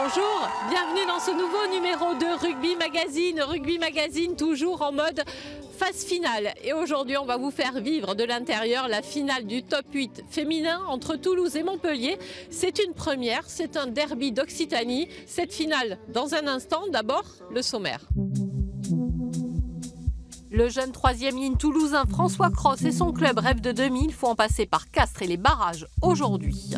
Bonjour, bienvenue dans ce nouveau numéro de Rugby Magazine. Rugby Magazine toujours en mode phase finale. Et aujourd'hui, on va vous faire vivre de l'intérieur la finale du top 8 féminin entre Toulouse et Montpellier. C'est une première, c'est un derby d'Occitanie. Cette finale dans un instant, d'abord le sommaire. Le jeune troisième ligne toulousain François Cros et son club rêve de 2000 faut en passer par Castres et les barrages aujourd'hui.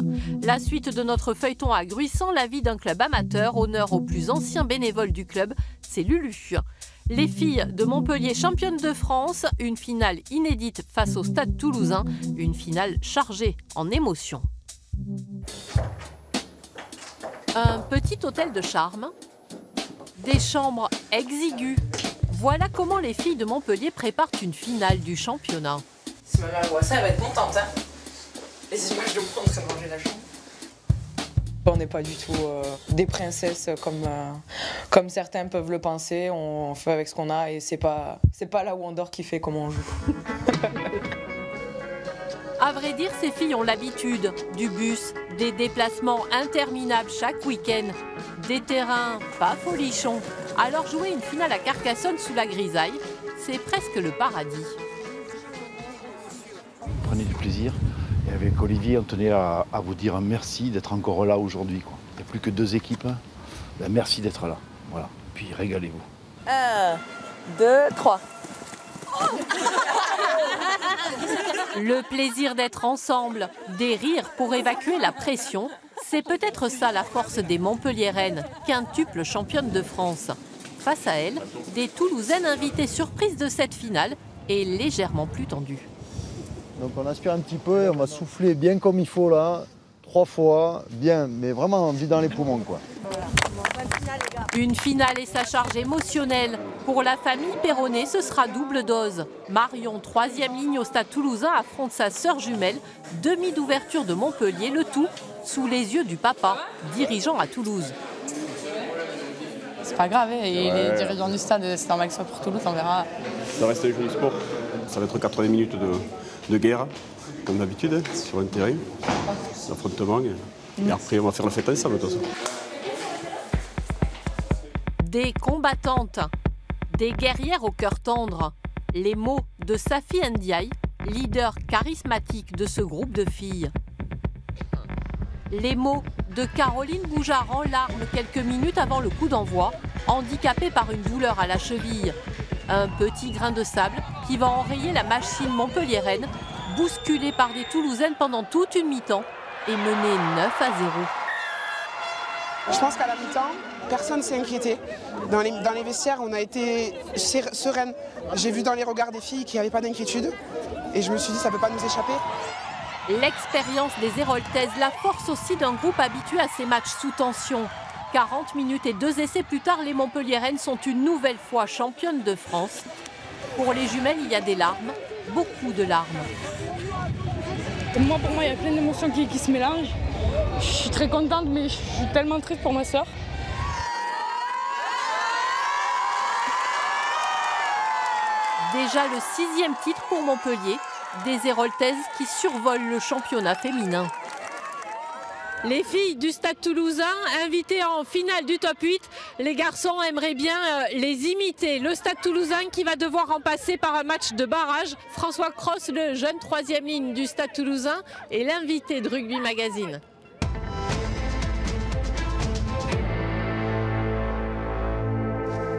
La suite de notre feuilleton à Gruissant, la vie d'un club amateur, honneur aux plus anciens bénévoles du club, c'est Lulu. Les filles de Montpellier championnes de France, une finale inédite face au Stade Toulousain, une finale chargée en émotions. Un petit hôtel de charme, des chambres exiguës. Voilà comment les filles de Montpellier préparent une finale du championnat. Si ma mère voit ça, elle va être contente. Hein. Les images de moi en train de manger la chambre. On n'est pas du tout des princesses comme certains peuvent le penser. On fait avec ce qu'on a et c'est pas là où on dort qui fait comment on joue. À vrai dire, ces filles ont l'habitude du bus, des déplacements interminables chaque week-end, des terrains pas folichons. Alors jouer une finale à Carcassonne sous la grisaille, c'est presque le paradis. Prenez du plaisir. Et avec Olivier, on tenait à vous dire un merci d'être encore là aujourd'hui. Il n'y a plus que 2 équipes. Ben, merci d'être là. Voilà. Puis régalez-vous. 1, 2, 3. Le plaisir d'être ensemble, des rires pour évacuer la pression, c'est peut-être ça la force des Montpelliéraines, quintuples championnes de France. Face à elles, des Toulousaines invitées surprises de cette finale et légèrement plus tendues. Donc on aspire un petit peu et on va souffler bien comme il faut là, 3 fois, bien, mais vraiment en vidant les poumons quoi. Une finale et sa charge émotionnelle. Pour la famille Perronnet, ce sera double dose. Marion, 3e ligne au Stade Toulousain, affronte sa sœur jumelle, demi d'ouverture de Montpellier, le tout sous les yeux du papa, dirigeant à Toulouse. C'est pas grave, et les dirigeants du stade, c'est normal que ce soit pour Toulouse, on verra. Ça reste les jeux du sport. Ça va être 80 minutes de guerre, comme d'habitude, sur un terrain, d'affrontement. Et après, on va faire la fête ensemble, de toute façon. Des combattantes, des guerrières au cœur tendre. Les mots de Safi Ndiaye, leader charismatique de ce groupe de filles. Les mots de Caroline Boujard en larmes quelques minutes avant le coup d'envoi, handicapée par une douleur à la cheville. Un petit grain de sable qui va enrayer la machine montpelliéraine, bousculée par des Toulousaines pendant toute une mi-temps et menée 9-0. Je pense qu'à la mi-temps, personne ne s'est inquiété. Dans les vestiaires, on a été sereine. J'ai vu dans les regards des filles qu'il n'y avait pas d'inquiétude. Et je me suis dit, ça ne peut pas nous échapper. L'expérience des Héroltaises, la force aussi d'un groupe habitué à ces matchs sous tension. 40 minutes et 2 essais plus tard, les Montpelliéraines sont une nouvelle fois championnes de France. Pour les jumelles, il y a des larmes, beaucoup de larmes. Pour moi, il y a plein d'émotions qui se mélangent. Je suis très contente, mais je suis tellement triste pour ma sœur. Déjà le 6e titre pour Montpellier, des Héroltaises qui survolent le championnat féminin. Les filles du Stade Toulousain, invitées en finale du top 8, les garçons aimeraient bien les imiter. Le Stade Toulousain qui va devoir en passer par un match de barrage. François Cros, le jeune 3e ligne du Stade Toulousain, est l'invité de Rugby Magazine.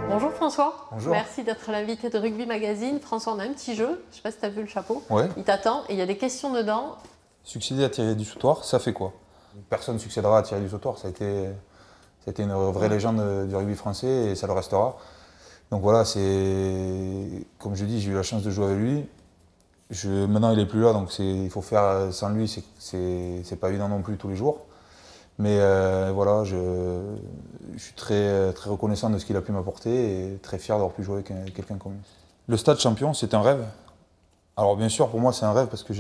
Bonjour François. Bonjour. Merci d'être l'invité de Rugby Magazine. François, on a un petit jeu, je ne sais pas si tu as vu le chapeau. Ouais. Il t'attend et il y a des questions dedans. Succéder à Thierry Dusautoir, ça fait quoi? Personne ne succédera à Thierry Dusautoir, ça a été une vraie légende du rugby français et ça le restera. Donc voilà, comme je dis, j'ai eu la chance de jouer avec lui. Maintenant il n'est plus là, donc il faut faire sans lui, c'est pas évident non plus tous les jours. Mais voilà, je suis très reconnaissant de ce qu'il a pu m'apporter et très fier d'avoir pu jouer avec quelqu'un comme lui. Le stade champion, c'est un rêve. Alors bien sûr, pour moi, c'est un rêve parce que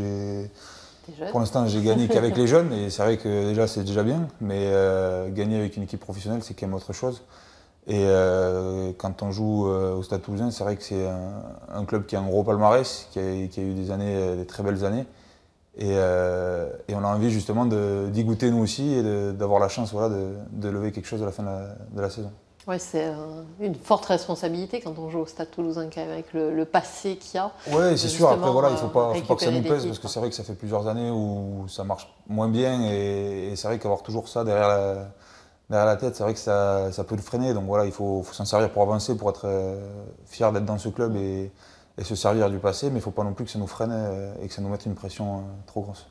pour l'instant, j'ai gagné qu'avec les jeunes et c'est vrai que déjà, c'est déjà bien. Mais gagner avec une équipe professionnelle, c'est quand même autre chose. Et quand on joue au Stade Toulousain, c'est vrai que c'est un club qui a un gros palmarès, qui a eu des très belles années. Et on a envie justement d'y goûter nous aussi et d'avoir la chance voilà, de lever quelque chose à la fin de la saison. Ouais, c'est une forte responsabilité quand on joue au Stade Toulousain quand même, avec le passé qu'il y a. Oui, c'est sûr. Après, voilà, il ne faut pas que ça nous pèse parce que quoi. c'est vrai que ça fait plusieurs années où ça marche moins bien et c'est vrai qu'avoir toujours ça derrière la tête, c'est vrai que ça peut le freiner. Donc voilà, il faut s'en servir pour avancer, pour être fier d'être dans ce club et se servir du passé, mais il ne faut pas non plus que ça nous freine et que ça nous mette une pression trop grosse.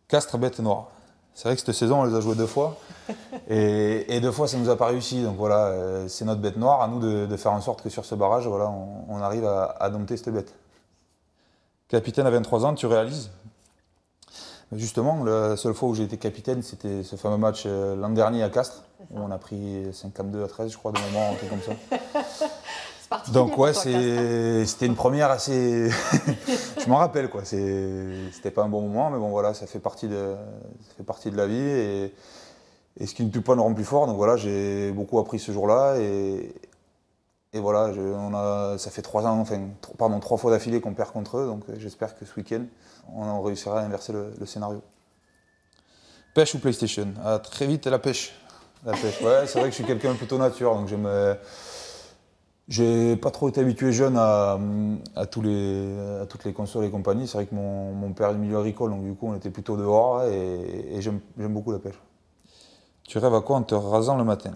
Castres, bête noire. C'est vrai que cette saison, on les a joués 2 fois et 2 fois, ça ne nous a pas réussi. Donc voilà, c'est notre bête noire, à nous de faire en sorte que sur ce barrage, voilà, on arrive à dompter cette bête. Capitaine à 23 ans, tu réalises? Justement, la seule fois où j'ai été capitaine, c'était ce fameux match l'an dernier à Castres, où on a pris 52 à 13, je crois, de moment, un truc comme ça. Donc ouais, c'était une première assez... Je m'en rappelle, quoi. C'était pas un bon moment, mais bon voilà, ça fait partie de la vie et ce qui ne tue pas nous rend plus fort. Donc voilà, j'ai beaucoup appris ce jour-là et voilà, ça fait 3 ans, enfin, 3 fois d'affilée qu'on perd contre eux, donc j'espère que ce week-end, on réussira à inverser le scénario. Pêche ou PlayStation? Ah, très vite, la pêche. La pêche, ouais, c'est vrai que je suis quelqu'un plutôt nature, donc j'ai pas trop été habitué jeune à toutes les consoles et compagnie. C'est vrai que mon père est du milieu agricole, donc du coup on était plutôt dehors et j'aime beaucoup la pêche. Tu rêves à quoi en te rasant le matin?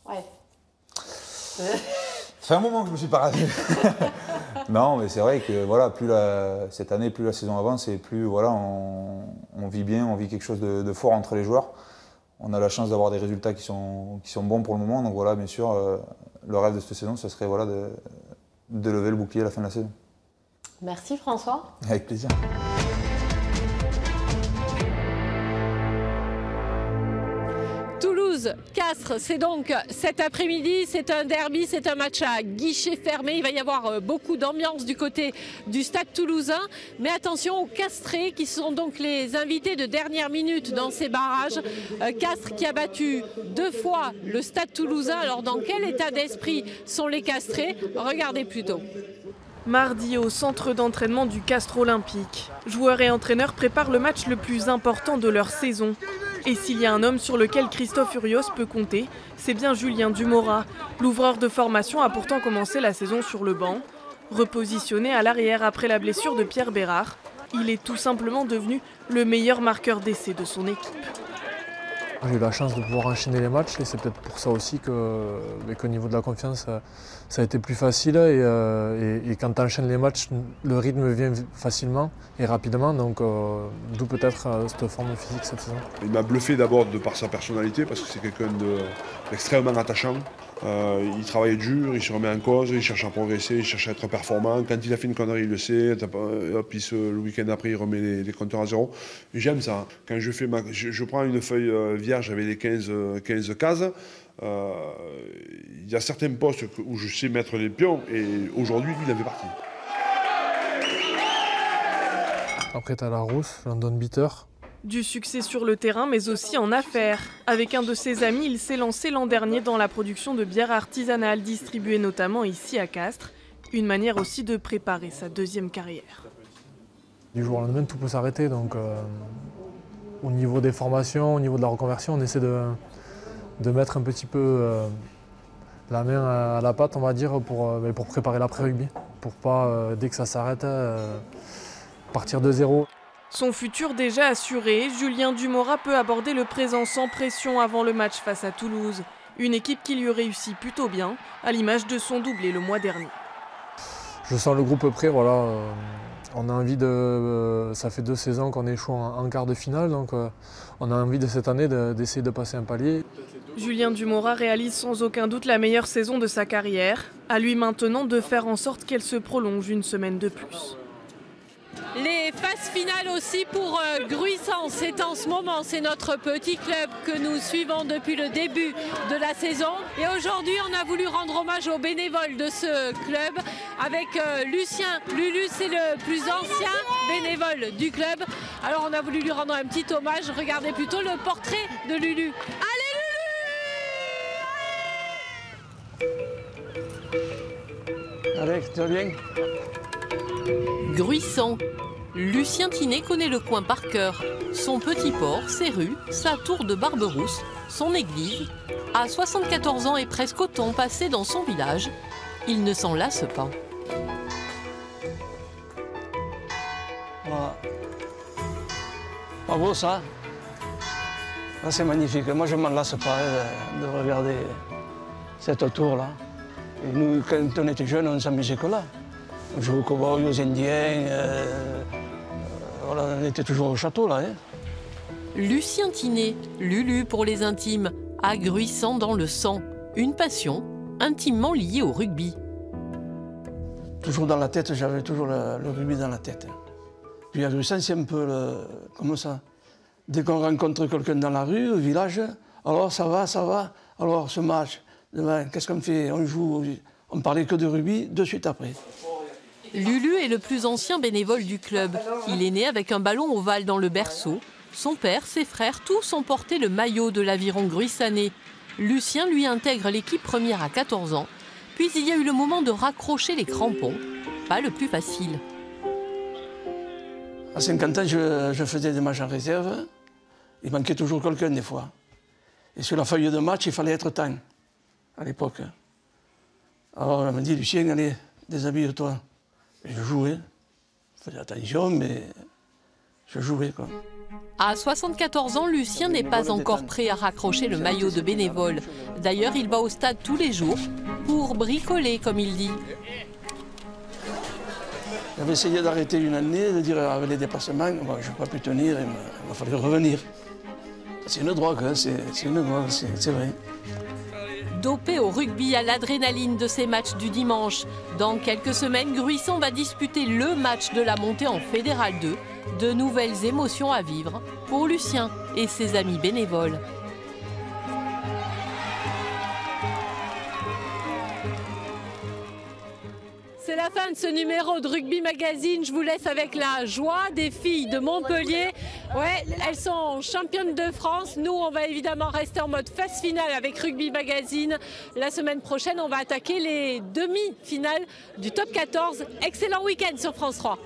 Ouais. Ça fait un moment que je me suis pas rasé. Non, mais c'est vrai que voilà, cette année, plus la saison avance et plus voilà, on vit bien, on vit quelque chose de fort entre les joueurs. On a la chance d'avoir des résultats qui sont bons pour le moment, donc voilà, bien sûr, le rêve de cette saison, ce serait voilà, de lever le bouclier à la fin de la saison. Merci François. Avec plaisir. Castres, c'est donc cet après-midi, c'est un derby, c'est un match à guichet fermé. Il va y avoir beaucoup d'ambiance du côté du Stade Toulousain. Mais attention aux Castrés qui sont donc les invités de dernière minute dans ces barrages. Castres qui a battu 2 fois le Stade Toulousain. Alors dans quel état d'esprit sont les Castrés? Regardez plutôt. Mardi, au centre d'entraînement du Castres Olympique, joueurs et entraîneurs préparent le match le plus important de leur saison. Et s'il y a un homme sur lequel Christophe Urios peut compter, c'est bien Julien Dumora. L'ouvreur de formation a pourtant commencé la saison sur le banc. Repositionné à l'arrière après la blessure de Pierre Bérard, il est tout simplement devenu le meilleur marqueur d'essai de son équipe. J'ai eu la chance de pouvoir enchaîner les matchs et c'est peut-être pour ça aussi qu'au niveau de la confiance, ça a été plus facile. Et quand tu enchaînes les matchs, le rythme vient facilement et rapidement. Donc d'où peut-être cette forme physique cette saison. Il m'a bluffé d'abord de par sa personnalité parce que c'est quelqu'un d'extrêmement attachant. Il travaille dur, il se remet en cause, il cherche à progresser, il cherche à être performant. Quand il a fait une connerie, il le sait. Hop, le week-end après, il remet les compteurs à zéro. J'aime ça. Quand je prends une feuille vierge avec les 15 cases, il y a certains postes où je sais mettre les pions et aujourd'hui, lui, il en fait partie. Après, tu as la rousse, London Beater. Du succès sur le terrain, mais aussi en affaires. Avec un de ses amis, il s'est lancé l'an dernier dans la production de bières artisanales, distribuées notamment ici à Castres. Une manière aussi de préparer sa 2e carrière. Du jour au lendemain, tout peut s'arrêter. Donc, au niveau des formations, au niveau de la reconversion, on essaie de mettre un petit peu la main à la pâte, on va dire, pour préparer l'après-rugby. Pour pas, dès que ça s'arrête, partir de zéro. Son futur déjà assuré, Julien Dumora peut aborder le présent sans pression avant le match face à Toulouse. Une équipe qui lui réussit plutôt bien, à l'image de son doublé le mois dernier. Je sens le groupe prêt, voilà. On a envie ça fait 2 saisons qu'on échoue en quart de finale, donc on a envie de cette année d'essayer de passer un palier. Julien Dumora réalise sans aucun doute la meilleure saison de sa carrière. À lui maintenant de faire en sorte qu'elle se prolonge une semaine de plus. Les phases finales aussi pour Gruissant, c'est en ce moment, c'est notre petit club que nous suivons depuis le début de la saison. Et aujourd'hui, on a voulu rendre hommage aux bénévoles de ce club avec Lucien. Lulu, c'est le plus ancien bénévole du club. Alors on a voulu lui rendre un petit hommage. Regardez plutôt le portrait de Lulu. Allez Lulu! Alex, tu vas bien? Gruissant, Lucien Tinet connaît le coin par cœur. Son petit port, ses rues, sa tour de Barberousse, son église. À 74 ans et presque autant passé dans son village, il ne s'en lasse pas. Voilà. Pas beau ça? Là, c'est magnifique. Moi, je ne m'en lasse pas de regarder cette tour-là. Et nous, quand on était jeunes, on ne s'amusait que là. On jouait aux cow-boys, aux Indiens. Voilà, on était toujours au château, là. Hein. Lucien Tinet, Lulu pour les intimes, a Gruissant dans le sang. Une passion intimement liée au rugby. Toujours dans la tête, j'avais toujours le rugby dans la tête. Puis à Gruissant, c'est un peu comme ça. Dès qu'on rencontre quelqu'un dans la rue, au village, alors ça va, alors ce match, demain, qu'est-ce qu'on fait? On joue, on parlait que de rugby, de suite après. Lulu est le plus ancien bénévole du club. Il est né avec un ballon ovale dans le berceau. Son père, ses frères, tous ont porté le maillot de l'aviron gruissanais. Lucien lui intègre l'équipe première à 14 ans. Puis il y a eu le moment de raccrocher les crampons. Pas le plus facile. À 50 ans, je faisais des matchs en réserve. Il manquait toujours quelqu'un des fois. Et sur la feuille de match, il fallait être temps, à l'époque. Alors elle m'a dit, Lucien, allez, déshabille-toi. Je jouais. Je faisais attention, mais je jouais, quoi. À 74 ans, Lucien n'est pas encore prêt à raccrocher le maillot de bénévole. D'ailleurs, il va au stade tous les jours pour bricoler, comme il dit. J'avais essayé d'arrêter une année, de dire avec les dépassements, bon, je n'ai pas pu tenir, il m'a fallu revenir. C'est une drogue, hein, c'est une drogue, c'est vrai. Dopé au rugby à l'adrénaline de ces matchs du dimanche. Dans quelques semaines, Gruissant va disputer le match de la montée en Fédéral 2. De nouvelles émotions à vivre pour Lucien et ses amis bénévoles. C'est la fin de ce numéro de Rugby Magazine. Je vous laisse avec la joie des filles de Montpellier. Ouais, elles sont championnes de France. Nous, on va évidemment rester en mode phase finale avec Rugby Magazine. La semaine prochaine, on va attaquer les demi-finales du top 14. Excellent week-end sur France 3.